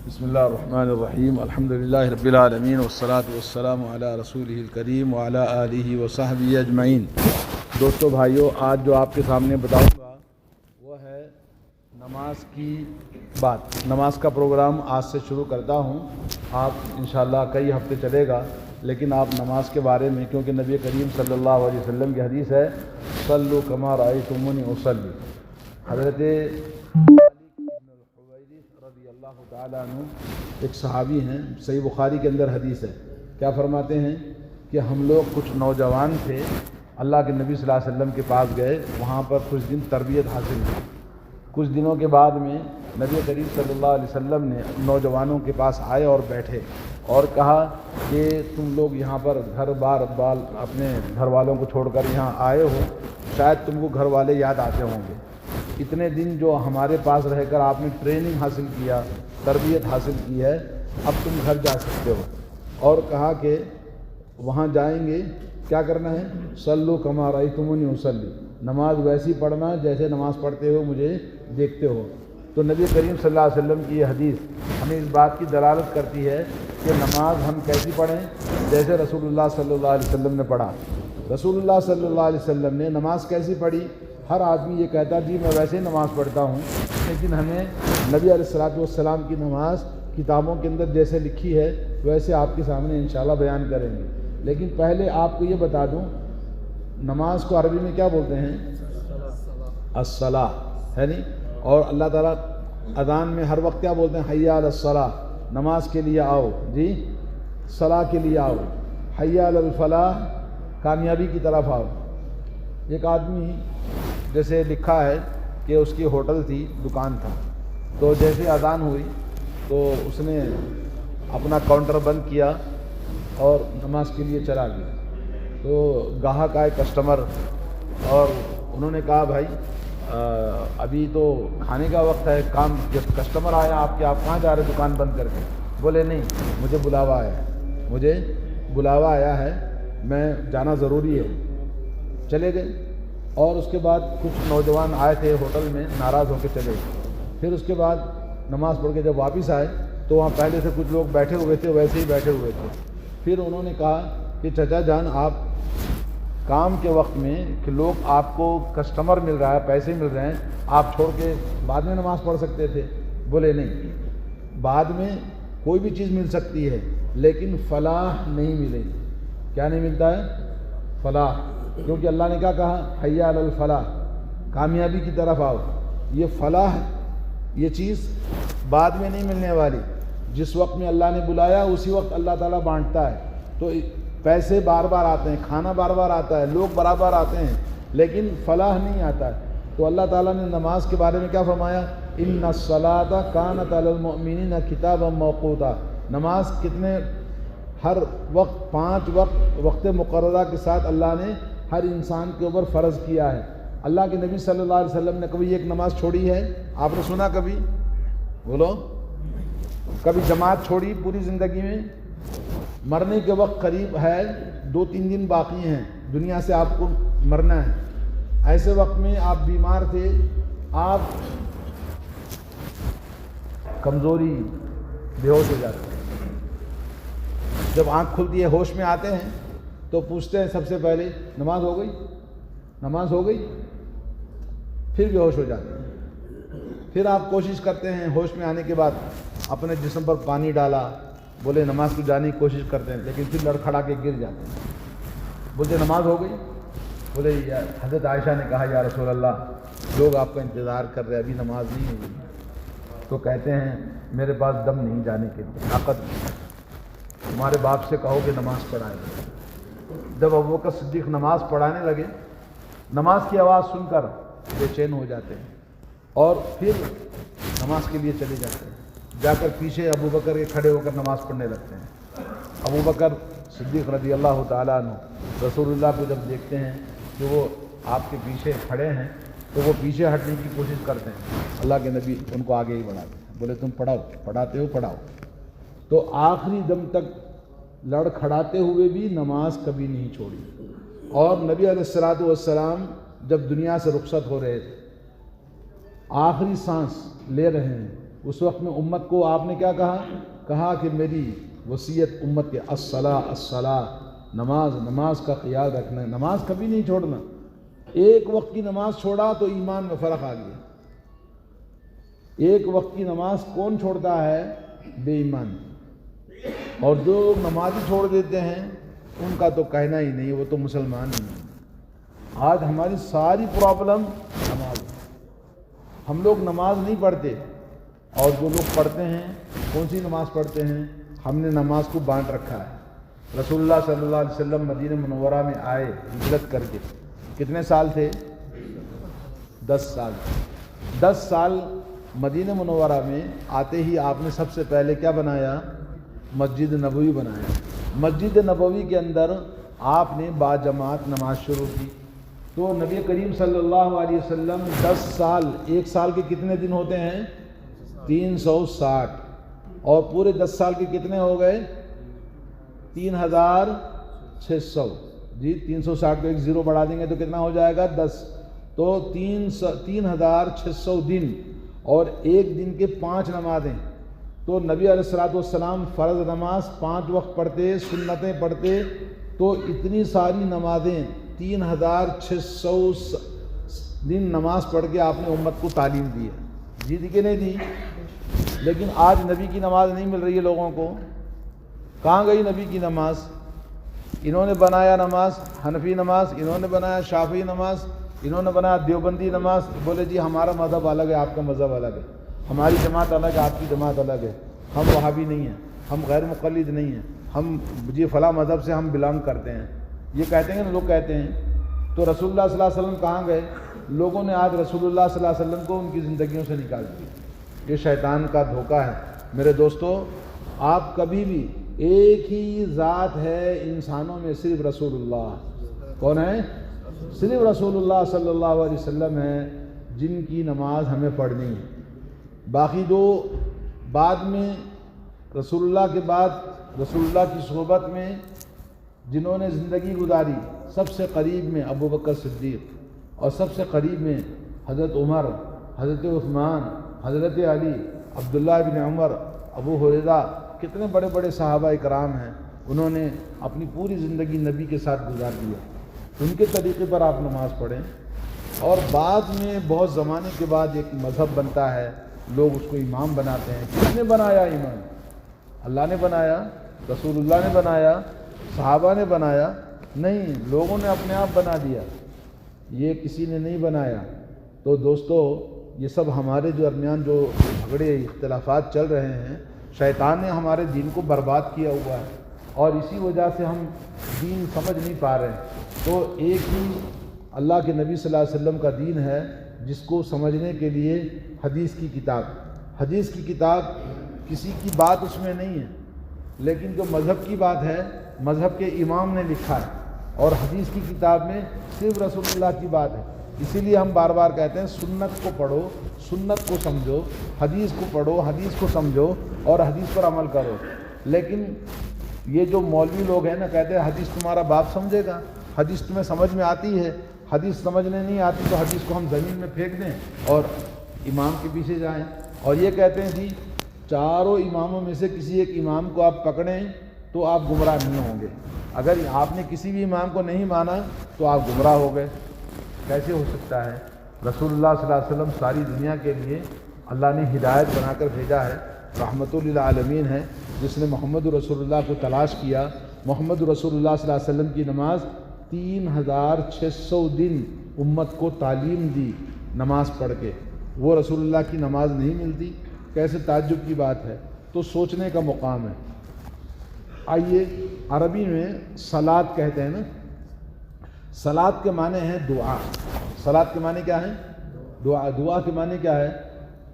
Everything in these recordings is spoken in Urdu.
بسم اللہ الرحمن الرحیم الحمدللہ رب العالمین والصلاة والسلام علی رسولہ الکریم وعلی آلہ وصحبہ اجمعین۔ دوستو بھائیو، آج جو آپ کے سامنے بتاؤں گا وہ ہے نماز کی بات۔ نماز کا پروگرام آج سے شروع کرتا ہوں، آپ انشاءاللہ کئی ہفتے چلے گا، لیکن آپ نماز کے بارے میں، کیونکہ نبی کریم صلی اللہ علیہ وسلم کی حدیث ہے صلوا کما رأیتمونی اصلی۔ حضرت رضی اللہ تعالیٰ عنہ ایک صحابی ہیں، صحیح بخاری کے اندر حدیث ہے، کیا فرماتے ہیں کہ ہم لوگ کچھ نوجوان تھے، اللہ کے نبی صلی اللہ علیہ وسلم کے پاس گئے، وہاں پر کچھ دن تربیت حاصل کی۔ کچھ دنوں کے بعد میں نبی کریم صلی اللہ علیہ وسلم نے نوجوانوں کے پاس آئے اور بیٹھے اور کہا کہ تم لوگ یہاں پر گھر بار اپنے گھر والوں کو چھوڑ کر یہاں آئے ہو، شاید تم کو گھر والے یاد آتے ہوں گے۔ اتنے دن جو ہمارے پاس رہ کر آپ نے ٹریننگ حاصل کیا، تربیت حاصل کی ہے، اب تم گھر جا سکتے ہو۔ اور کہا کہ وہاں جائیں گے، کیا کرنا ہے؟ صلوا کما رأیتمونی اصلی، نماز ویسی پڑھنا جیسے نماز پڑھتے ہو مجھے دیکھتے ہو۔ تو نبی کریم صلی اللہ علیہ وسلم کی یہ حدیث ہمیں اس بات کی دلالت کرتی ہے کہ نماز ہم کیسی پڑھیں؟ جیسے رسول اللہ صلی اللہ علیہ وسلم نے پڑھا۔ رسول اللہ صلی اللہ علیہ وسلم نے نماز کیسی پڑھی؟ ہر آدمی یہ کہتا جی میں ویسے ہی نماز پڑھتا ہوں، لیکن ہمیں نبی علیہ السلام کی نماز کتابوں کے اندر جیسے لکھی ہے ویسے آپ کے سامنے انشاءاللہ بیان کریں گے۔ لیکن پہلے آپ کو یہ بتا دوں، نماز کو عربی میں کیا بولتے ہیں؟ الصلاۃ، ہے نہیں؟ اور اللہ تعالیٰ اذان میں ہر وقت کیا بولتے ہیں؟ حی علی الصلاۃ، نماز کے لیے آؤ، جی صلاح کے لیے آؤ، حی علی الفلاح، کامیابی کی طرف آؤ۔ ایک آدمی جیسے لکھا ہے کہ اس کی ہوٹل تھی، دکان تھا، تو جیسے اذان ہوئی تو اس نے اپنا کاؤنٹر بند کیا اور نماز کے لیے چلا گیا۔ تو گاہک آئے، کسٹمر، اور انہوں نے کہا بھائی ابھی تو کھانے کا وقت ہے، کام جب کسٹمر آیا آپ کے، آپ کہاں جا رہے دکان بند کر کے؟ بولے نہیں، مجھے بلاوا آیا ہے، مجھے بلاوا آیا ہے، میں جانا ضروری ہے۔ چلے گئے، اور اس کے بعد کچھ نوجوان آئے تھے ہوٹل میں، ناراض ہو کے چلے گئے۔ پھر اس کے بعد نماز پڑھ کے جب واپس آئے تو وہاں پہلے سے کچھ لوگ بیٹھے ہوئے تھے، ویسے ہی بیٹھے ہوئے تھے۔ پھر انہوں نے کہا کہ چچا جان، آپ کام کے وقت میں کہ لوگ آپ کو کسٹمر مل رہا ہے، پیسے مل رہے ہیں، آپ چھوڑ کے بعد میں نماز پڑھ سکتے تھے۔ بولے نہیں، بعد میں کوئی بھی چیز مل سکتی ہے لیکن فلاح نہیں ملے گی۔ کیا نہیں ملتا ہے؟ فلاح، کیونکہ اللہ نے کیا کہا؟ حی علی الفلاح، کامیابی کی طرف آؤ۔ یہ فلاح، یہ چیز بعد میں نہیں ملنے والی، جس وقت میں اللہ نے بلایا اسی وقت اللہ تعالیٰ بانٹتا ہے۔ تو پیسے بار بار آتے ہیں، کھانا بار بار آتا ہے، لوگ برابر آتے ہیں، لیکن فلاح نہیں آتا ہے۔ تو اللہ تعالیٰ نے نماز کے بارے میں کیا فرمایا؟ ان الصلاۃ کانت علی المؤمنین کتابا موقوتا، نماز کتنے، ہر وقت 5 وقت مقررہ کے ساتھ اللہ نے ہر انسان کے اوپر فرض کیا ہے۔ اللہ کے نبی صلی اللہ علیہ وسلم نے کبھی ایک نماز چھوڑی ہے؟ آپ نے سنا کبھی؟ بولو، کبھی جماعت چھوڑی پوری زندگی میں؟ مرنے کے وقت قریب ہے، 2-3 دن باقی ہیں، دنیا سے آپ کو مرنا ہے۔ ایسے وقت میں آپ بیمار تھے، آپ کمزوری، بے ہوش ہو جاتے ہیں۔ جب آنکھ کھلتی ہے، ہوش میں آتے ہیں تو پوچھتے ہیں سب سے پہلے نماز ہو گئی؟ نماز ہو گئی؟ پھر بے ہوش ہو جاتے ہیں۔ پھر آپ کوشش کرتے ہیں ہوش میں آنے کے بعد، اپنے جسم پر پانی ڈالا، بولے نماز کو جانے کی کوشش کرتے ہیں، لیکن پھر لڑکھڑا کے گر جاتے ہیں۔ بولتے نماز ہو گئی؟ بولے حضرت عائشہ نے کہا یا رسول اللہ، لوگ آپ کا انتظار کر رہے، ابھی نماز نہیں ہوئی۔ تو کہتے ہیں میرے پاس دم نہیں جانے کے لیے، طاقت نہیں، تمہارے باپ سے کہو کہ نماز پڑھائے۔ جب ابوبکر صدیق نماز پڑھانے لگے، نماز کی آواز سن کر بے چین ہو جاتے ہیں اور پھر نماز کے لیے چلے جاتے ہیں، جا کر پیچھے ابوبکر کے کھڑے ہو کر نماز پڑھنے لگتے ہیں۔ ابوبکر صدیق رضی اللہ تعالیٰ عنہ رسول اللہ کو جب دیکھتے ہیں کہ وہ آپ کے پیچھے کھڑے ہیں تو وہ پیچھے ہٹنے کی کوشش کرتے ہیں، اللہ کے نبی ان کو آگے ہی بڑھاتے ہیں، بولے تم پڑھاؤ، پڑھاتے ہو پڑھاؤ۔ تو آخری دم تک لڑکھڑاتے ہوئے بھی نماز کبھی نہیں چھوڑی۔ اور نبی علیہ السلام جب دنیا سے رخصت ہو رہے تھے، آخری سانس لے رہے ہیں اس وقت میں امت کو آپ نے کیا کہا کہ میری وصیت امت کے الصلاۃ نماز کا خیال رکھنا ہے، نماز کبھی نہیں چھوڑنا۔ ایک وقت کی نماز چھوڑا تو ایمان میں فرق آ گیا۔ ایک وقت کی نماز کون چھوڑتا ہے؟ بے ایمان۔ اور جو نمازی چھوڑ دیتے ہیں ان کا تو کہنا ہی نہیں، وہ تو مسلمان ہی نہیں۔ آج ہماری ساری پرابلم نماز ہے۔ ہم لوگ نماز نہیں پڑھتے، اور جو لوگ پڑھتے ہیں کون سی نماز پڑھتے ہیں؟ ہم نے نماز کو بانٹ رکھا ہے۔ رسول اللہ صلی اللہ علیہ وسلم مدینہ منورہ میں آئے ہجرت کر کے، کتنے سال تھے؟ 10 سال۔ 10 سال مدینہ منورہ میں آتے ہی آپ نے سب سے پہلے کیا بنایا؟ مسجد نبوی بنایا۔ مسجد نبوی کے اندر آپ نے باجماعت نماز شروع کی۔ تو نبی کریم صلی اللہ علیہ وسلم 10 سال، ایک سال کے کتنے دن ہوتے ہیں؟ 360، اور پورے 10 سال کے کتنے ہو گئے؟ 3600۔ جی 360 کو ایک زیرو بڑھا دیں گے تو کتنا ہو جائے گا؟ 10۔ تو 3600 دن، اور ایک دن کے 5 نمازیں۔ تو نبی علیہ الصلوۃ والسلام فرض نماز 5 وقت پڑھتے، سنتیں پڑھتے، تو اتنی ساری نمازیں 3600 دن نماز پڑھ کے آپ نے امت کو تعلیم دی ہے۔ جی دی کہ نہیں دی؟ لیکن آج نبی کی نماز نہیں مل رہی ہے لوگوں کو۔ کہاں گئی نبی کی نماز؟ انہوں نے بنایا نماز حنفی نماز، انہوں نے بنایا شافعی نماز، انہوں نے بنایا دیوبندی نماز۔ بولے جی ہمارا مذہب الگ ہے، آپ کا مذہب الگ ہے، ہماری جماعت الگ ہے، آپ کی جماعت الگ ہے، ہم وہابی نہیں ہیں، ہم غیر مقلد نہیں ہیں، ہم جی فلاں مذہب سے ہم بلانگ کرتے ہیں، یہ کہتے ہیں نا لوگ کہتے ہیں۔ تو رسول اللہ صلی اللہ علیہ وسلم کہاں گئے؟ لوگوں نے آج رسول اللہ صلی اللہ علیہ وسلم کو ان کی زندگیوں سے نکال دیا۔ یہ شیطان کا دھوکہ ہے۔ میرے دوستو، آپ کبھی بھی، ایک ہی ذات ہے انسانوں میں، صرف رسول اللہ۔ کون ہے؟ صرف رسول اللہ صلی اللہ علیہ وسلم ہے جن کی نماز ہمیں پڑھنی ہے۔ باقی جو بعد میں رسول اللہ کے بعد رسول اللہ کی صحبت میں جنہوں نے زندگی گزاری، سب سے قریب میں ابو بکر صدیق، اور سب سے قریب میں حضرت عمر، حضرت عثمان، حضرت علی، عبداللہ بن عمر، ابو ہریرہ، کتنے بڑے بڑے صحابہ کرام ہیں، انہوں نے اپنی پوری زندگی نبی کے ساتھ گزار دیا۔ ان کے طریقے پر آپ نماز پڑھیں۔ اور بعد میں بہت زمانے کے بعد ایک مذہب بنتا ہے، لوگ اس کو امام بناتے ہیں۔ کس نے بنایا امام؟ اللہ نے بنایا؟ رسول اللہ نے بنایا؟ صحابہ نے بنایا؟ نہیں، لوگوں نے اپنے آپ بنا دیا، یہ کسی نے نہیں بنایا۔ تو دوستو، یہ سب ہمارے درمیان جو جھگڑے اختلافات چل رہے ہیں، شیطان نے ہمارے دین کو برباد کیا ہوا ہے، اور اسی وجہ سے ہم دین سمجھ نہیں پا رہے ہیں۔ تو ایک ہی اللہ کے نبی صلی اللہ علیہ وسلم کا دین ہے، جس کو سمجھنے کے لیے حدیث کی کتاب کسی کی بات اس میں نہیں ہے، لیکن جو مذہب کی بات ہے مذہب کے امام نے لکھا ہے، اور حدیث کی کتاب میں صرف رسول اللہ کی بات ہے۔ اسی لیے ہم بار بار کہتے ہیں سنت کو پڑھو، سنت کو سمجھو، حدیث کو پڑھو، حدیث کو سمجھو، اور حدیث پر عمل کرو۔ لیکن یہ جو مولوی لوگ ہیں نا، کہتے ہیں حدیث تمہارا باپ سمجھے گا، حدیث تمہیں سمجھ میں آتی ہے، حدیث سمجھنے نہیں آتی تو حدیث کو ہم زمین میں پھینک دیں اور امام کے پیچھے جائیں۔ اور یہ کہتے ہیں جی چاروں اماموں میں سے کسی ایک امام کو آپ پکڑیں تو آپ گمراہ نہیں ہوں گے، اگر آپ نے کسی بھی امام کو نہیں مانا تو آپ گمراہ ہو گئے۔ کیسے ہو سکتا ہے؟ رسول اللہ صلی اللہ علیہ وسلم ساری دنیا کے لیے اللہ نے ہدایت بنا کر بھیجا ہے، رحمت للعالمین ہے، جس نے محمد رسول اللہ کو تلاش کیا۔ محمد رسول اللہ صلی اللہ علیہ وسلم کی نماز 3600 دن امت کو تعلیم دی نماز پڑھ کے، وہ رسول اللہ کی نماز نہیں ملتی، کیسے تعجب کی بات ہے۔ تو سوچنے کا مقام ہے۔ آئیے، عربی میں صلاۃ کہتے ہیں نا، صلاۃ کے معنی ہے دعا۔ صلاۃ کے معنی کیا ہے؟ دعا۔ دعا کے معنی کیا ہے؟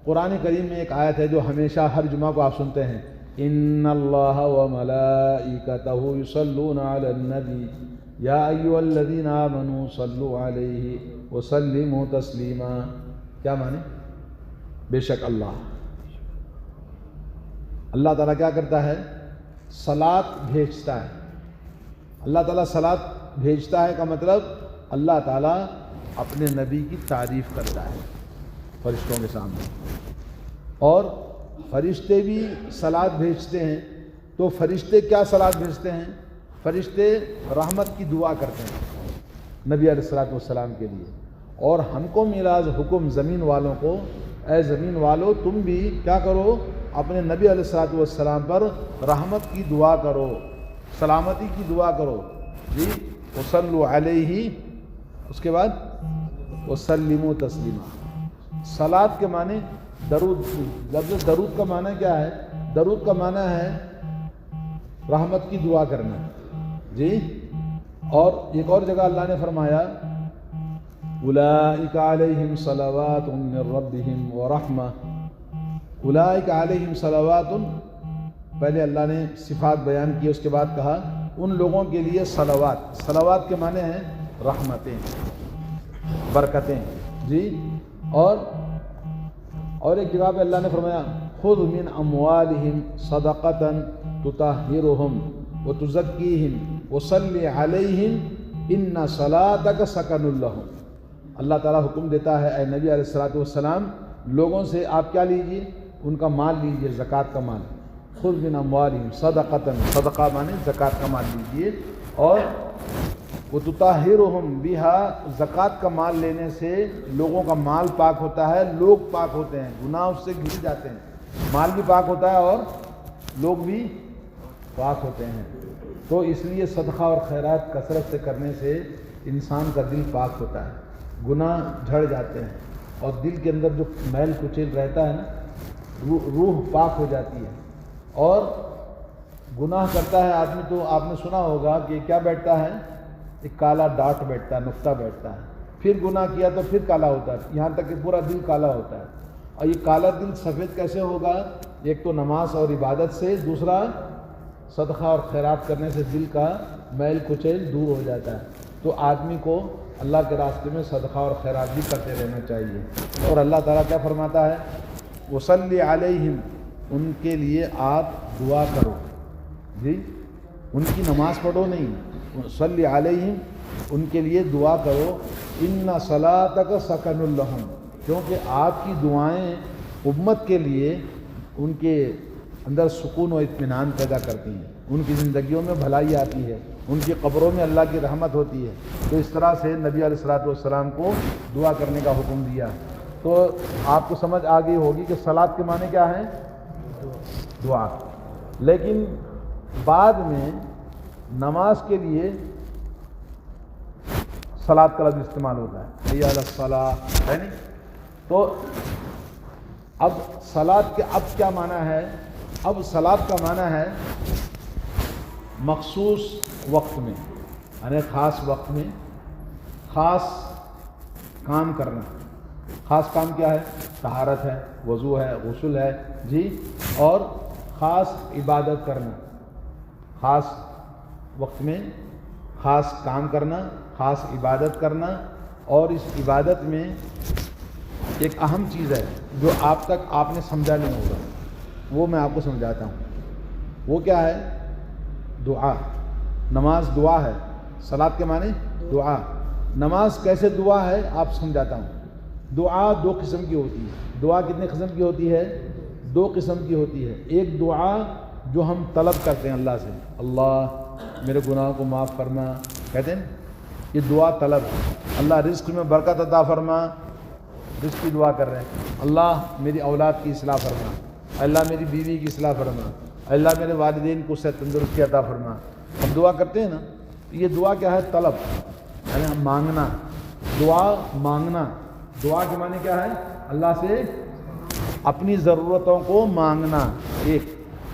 قرآن کریم میں ایک آیت ہے جو ہمیشہ ہر جمعہ کو آپ سنتے ہیں، ان اللہ وملائکتہ یصلون علی النبی یا ایھا الذین آمنوا صلوا علیہ وسلموا تسلیما۔ کیا معنی؟ بے شک اللہ تعالیٰ کیا کرتا ہے؟ صلاۃ بھیجتا ہے۔ اللہ تعالیٰ صلاۃ بھیجتا ہے کا مطلب اللہ تعالیٰ اپنے نبی کی تعریف کرتا ہے فرشتوں کے سامنے، اور فرشتے بھی صلات بھیجتے ہیں، تو فرشتے کیا صلات بھیجتے ہیں؟ فرشتے رحمت کی دعا کرتے ہیں نبی علیہ الصلوۃ والسلام کے لیے، اور ہم کو ملا حکم زمین والوں کو، اے زمین والو تم بھی کیا کرو، اپنے نبی علیہ الصلوۃ والسلام پر رحمت کی دعا کرو، سلامتی کی دعا کرو جی، وصلوا علیہ، اس کے بعد وسلموا تسلیما۔ صلات کے معنی درود، لفظ درود کا معنی کیا ہے؟ درود کا معنی ہے رحمت کی دعا کرنا جی۔ اور ایک اور جگہ اللہ نے فرمایا اولئک علیہم صلوات من ربہم ورحمہ، اولئک علیہم صلوات، پہلے اللہ نے صفات بیان کی، اس کے بعد کہا ان لوگوں کے لیے صلوات، صلوات کے معنی ہیں رحمتیں، برکتیں جی۔ اور ایک جگہ پہ اللہ نے فرمایا خذ من اموالہم صدقۃ تطہرہم وتزکیہم وصلی علیہم ان صلاتک سکن لہم۔ اللہ تعالیٰ حکم دیتا ہے اے نبی علیہ الصلوۃ والسلام، لوگوں سے آپ کیا لیجیے؟ ان کا مال لیجیے، زکوٰۃ کا مال، خذ من اموالہم صدقۃ، صدقہ مانے زکوٰۃ کا مال لیجیے، اور وتطہرہم بہا، زکوٰۃ کا مال لینے سے لوگوں کا مال پاک ہوتا ہے، لوگ پاک ہوتے ہیں، گناہ اس سے گھر جاتے ہیں، مال بھی پاک ہوتا ہے اور لوگ بھی پاک ہوتے ہیں۔ تو اس لیے صدقہ اور خیرات کثرت سے کرنے سے انسان کا دل پاک ہوتا ہے، گناہ جھڑ جاتے ہیں، اور دل کے اندر جو میل کچیل رہتا ہے نا، روح پاک ہو جاتی ہے۔ اور گناہ کرتا ہے آدمی تو آپ نے سنا ہوگا کہ کیا بیٹھتا ہے، ایک کالا ڈاٹ بیٹھتا ہے، نقطہ بیٹھتا ہے، پھر گناہ کیا تو پھر کالا ہوتا ہے، یہاں تک کہ پورا دل کالا ہوتا ہے۔ اور یہ کالا دل سفید کیسے ہوگا؟ ایک تو نماز اور عبادت سے، دوسرا صدقہ اور خیرات کرنے سے دل کا میل کچیل دور ہو جاتا ہے۔ تو آدمی کو اللہ کے راستے میں صدقہ اور خیرات بھی کرتے رہنا چاہیے۔ اور اللہ تعالیٰ کیا فرماتا ہے؟ وصلی علیہم، ان کے لیے آپ دعا کرو جی، ان کی نماز پڑھو نہیں، صلی علیہم، ان کے لیے دعا کرو، ان صلاتک سکن لہم، کیونکہ آپ کی دعائیں امت کے لیے ان کے اندر سکون و اطمینان پیدا کرتی ہیں، ان کی زندگیوں میں بھلائی آتی ہے، ان کی قبروں میں اللہ کی رحمت ہوتی ہے۔ تو اس طرح سے نبی علیہ الصلوۃ والسلام کو دعا کرنے کا حکم دیا۔ تو آپ کو سمجھ آ گئی ہوگی کہ صلات کے معنی کیا ہے؟ دعا۔ لیکن بعد میں نماز کے لیے صلات کا لفظ استعمال ہوتا ہے، حی علی الصلاۃ، ہے نہیں؟ تو اب صلات کے اب کیا معنی ہے؟ اب صلات کا معنی ہے مخصوص وقت میں، یعنی خاص وقت میں خاص کام کرنا۔ خاص کام کیا ہے؟ طہارت ہے، وضو ہے، غسل ہے جی، اور خاص عبادت کرنا، خاص وقت میں خاص کام کرنا، خاص عبادت کرنا۔ اور اس عبادت میں ایک اہم چیز ہے جو آپ نے سمجھا نہیں ہوگا، وہ میں آپ کو سمجھاتا ہوں۔ وہ کیا ہے؟ دعا۔ نماز دعا ہے، صلات کے معنی دعا۔ نماز کیسے دعا ہے آپ سمجھاتا ہوں۔ دعا دو قسم کی ہوتی ہے۔ دعا کتنے قسم کی ہوتی ہے؟ دو قسم کی ہوتی ہے۔ ایک دعا جو ہم طلب کرتے ہیں اللہ سے، اللہ میرے گناہوں کو معاف فرما، کہتے ہیں یہ دعا طلب ہے۔ اللہ رزق میں برکت عطا فرما، رزق کی دعا کر رہے ہیں۔ اللہ میری اولاد کی اصلاح فرما، اللہ میری بیوی کی اصلاح فرما، اللہ میرے والدین کو صحت تندرستی عطا فرما۔ ہم دعا کرتے ہیں نا، یہ دعا کیا ہے؟ طلب، یعنی مانگنا، دعا مانگنا۔ دعا کے معنی کیا ہے؟ اللہ سے اپنی ضرورتوں کو مانگنا ایک،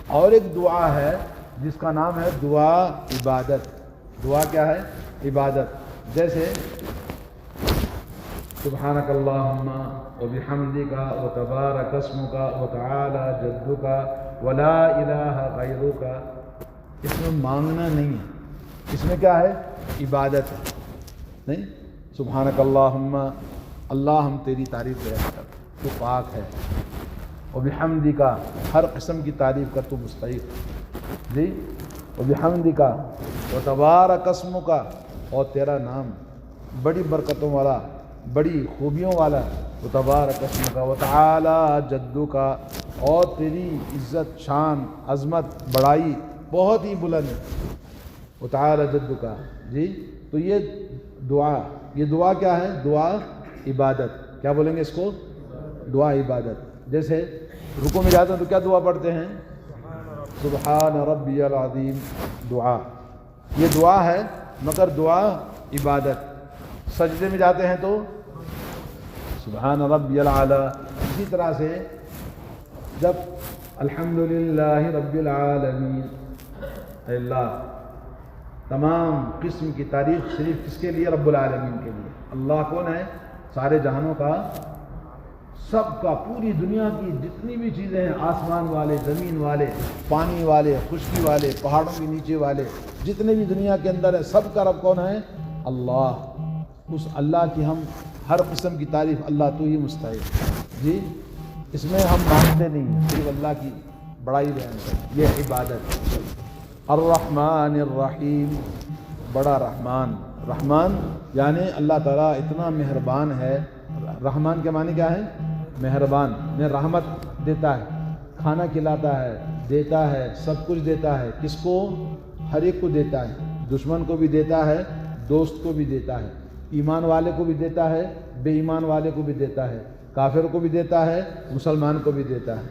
اور ایک دعا ہے جس کا نام ہے دعا عبادت۔ دعا کیا ہے؟ عبادت۔ جیسے سبحانک اللہم وبحمدک وتبارک اسمک وتعالی جدک ولا الہ غیرک، اس میں مانگنا نہیں ہے، اس میں کیا ہے؟ عبادت ہے۔ نہیں، سبحانک اللہم، اللہ ہم تیری تعریف بیان کر، تو پاک ہے، وبحمدک، ہر قسم کی تعریف کا تو مستحق جی، وبحمدک وتبارک اسمک، اور تیرا نام بڑی برکتوں والا، بڑی خوبیوں والا، وتبارک اسمک وتعالی جدک، اور تیری عزت، شان، عظمت، بڑائی بہت ہی بلند ہے، وتعالی جد کا جی۔ تو یہ دعا کیا ہے؟ دعا عبادت۔ کیا بولیں گے اس کو؟ دعا عبادت۔ جیسے رکوع میں جاتے ہیں تو کیا دعا پڑھتے ہیں؟ سبحان ربی العظیم، دعا، یہ دعا ہے مگر دعا عبادت۔ سجدے میں جاتے ہیں تو سبحان ربی الاعلی۔ اسی طرح سے جب الحمدللہ رب العالمین، اے اللہ تمام قسم کی تعریف صرف کس کے لیے؟ رب العالمین کے لیے۔ اللہ کون ہے؟ سارے جہانوں کا، سب کا، پوری دنیا کی جتنی بھی چیزیں ہیں، آسمان والے، زمین والے، پانی والے، خشکی والے، پہاڑوں کے نیچے والے، جتنے بھی دنیا کے اندر ہے، سب کا رب کون ہے؟ اللہ۔ اس اللہ کی ہم ہر قسم کی تعریف، اللہ تو ہی مستحق جی، اس میں ہم مانتے نہیں ہیں، صرف اللہ کی بڑائی بیان کریں، یہ عبادت۔ الرحمن الرحیم، بڑا رحمان، رحمان یعنی اللہ تعالیٰ اتنا مہربان ہے۔ رحمان کے معنی کیا ہے؟ مہربان، میں رحمت دیتا ہے، کھانا کھلاتا ہے، دیتا ہے، سب کچھ دیتا ہے، کس کو؟ ہر ایک کو دیتا ہے، دشمن کو بھی دیتا ہے، دوست کو بھی دیتا ہے، ایمان والے کو بھی دیتا ہے، بے ایمان والے کو بھی دیتا ہے، کافر کو بھی دیتا ہے، مسلمان کو بھی دیتا ہے۔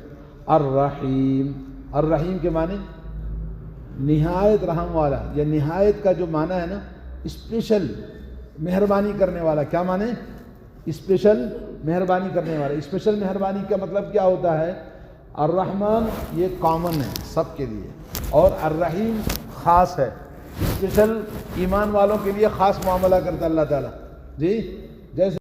الرحیم، الرحیم کے معنی نہایت رحم والا، یا نہایت کا جو معنی ہے نا، اسپیشل مہربانی کرنے والا۔ کیا معنی؟ اسپیشل مہربانی کرنے والا۔ اسپیشل مہربانی کا مطلب کیا ہوتا ہے؟ الرحمن یہ کامن ہے سب کے لیے، اور الرحیم خاص ہے، اسپیشل ایمان والوں کے لیے خاص معاملہ کرتا اللہ تعالیٰ جی۔ جیسے